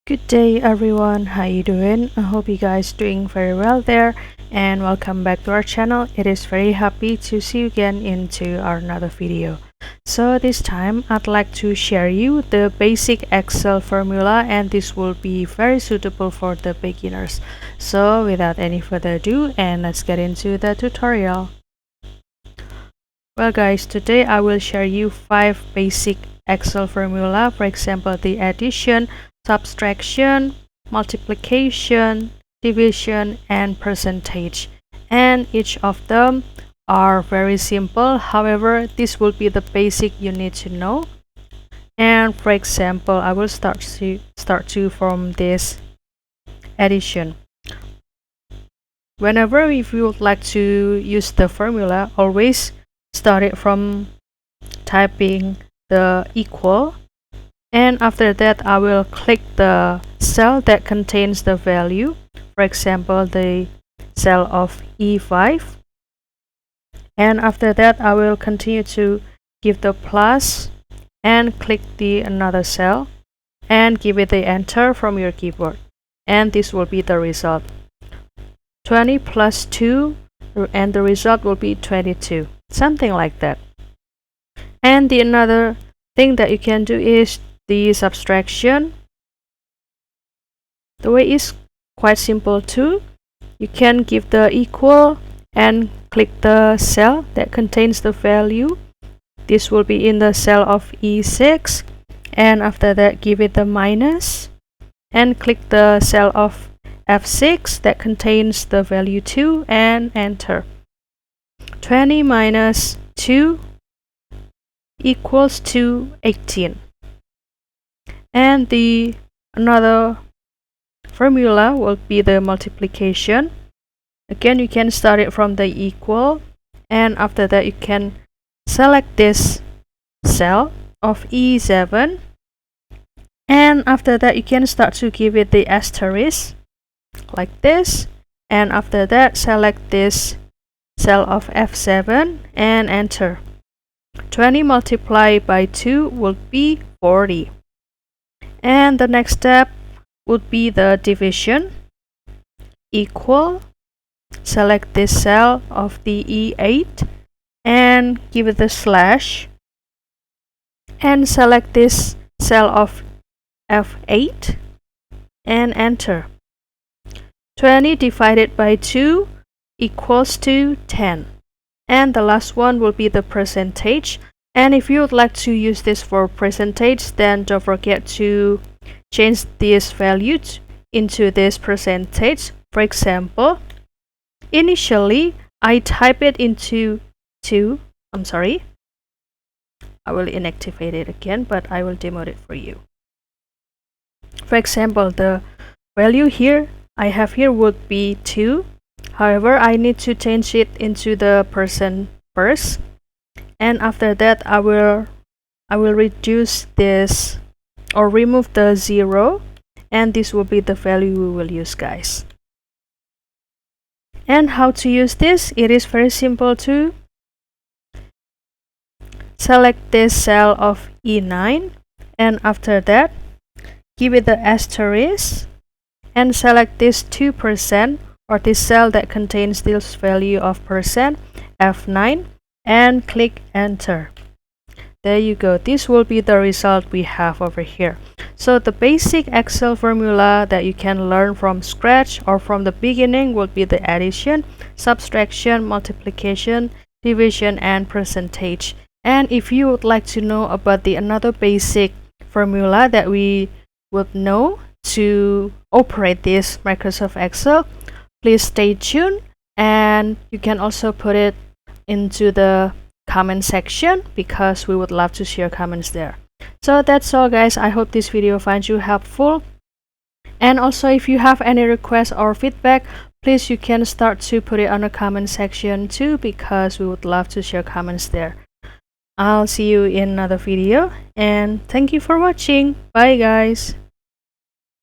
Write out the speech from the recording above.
Good day everyone, how you doing? I hope you guys doing very well there, and welcome back to our channel. It is very happy to see you again into our another video. So this time I'd like to share you the basic Excel formula, and this will be very suitable for the beginners. So without any further ado, and let's get into the tutorial. Well guys, today I will share you 5 basic Excel formula. For example, the addition, subtraction, multiplication, division, and percentage. And each of them are very simple. However, this will be the basic you need to know. And for example, I will start from this addition. Whenever if you would like to use the formula, always start it from typing the equal, and after that I will click the cell that contains the value, for example the cell of E5, and after that I will continue to give the plus and click the another cell and give it the enter from your keyboard, and this will be the result 20 plus 2, and the result will be 22, something like that. And the another thing that you can do is the subtraction. The way is quite simple too. You can give the equal and click the cell that contains the value. This will be in the cell of E6, and after that give it the minus and click the cell of F6 that contains the value 2 and enter. 20 minus 2 equals to 18. And the another formula will be the multiplication. Again, you can start it from the equal, and after that you can select this cell of E7, and after that you can start to give it the asterisk like this, and after that select this cell of F7 and enter. 20 multiplied by 2 will be 40. And the next step would be the division. Equal, select this cell of the E8 and give it the slash, and select this cell of F8 and enter. 20 divided by 2 equals to 10. And the last one will be the percentage. And if you would like to use this for percentage, then don't forget to change this value into this percentage. For example, initially I type it into 2. I will inactivate it again, but I will demo it for you. For example, the value here I have here would be 2. However, I need to change it into the percent first, and after that I will reduce this or remove the 0, and this will be the value we will use, guys. And how to use this? It is very simple too. Select this cell of E9, and after that give it the asterisk and select this 2%, or this cell that contains this value of percent, F9, and click enter. There you go. This will be the result we have over here. So the basic Excel formula that you can learn from scratch or from the beginning would be the addition, subtraction, multiplication, division, and percentage. And if you would like to know about the another basic formula that we would know to operate this Microsoft Excel, please stay tuned, and you can also put it into the comment section because we would love to share comments there. So that's all, guys. I hope this video finds you helpful, and also if you have any requests or feedback, please you can start to put it on the comment section too, because we would love to share comments there. I'll see you in another video, and thank you for watching. Bye guys.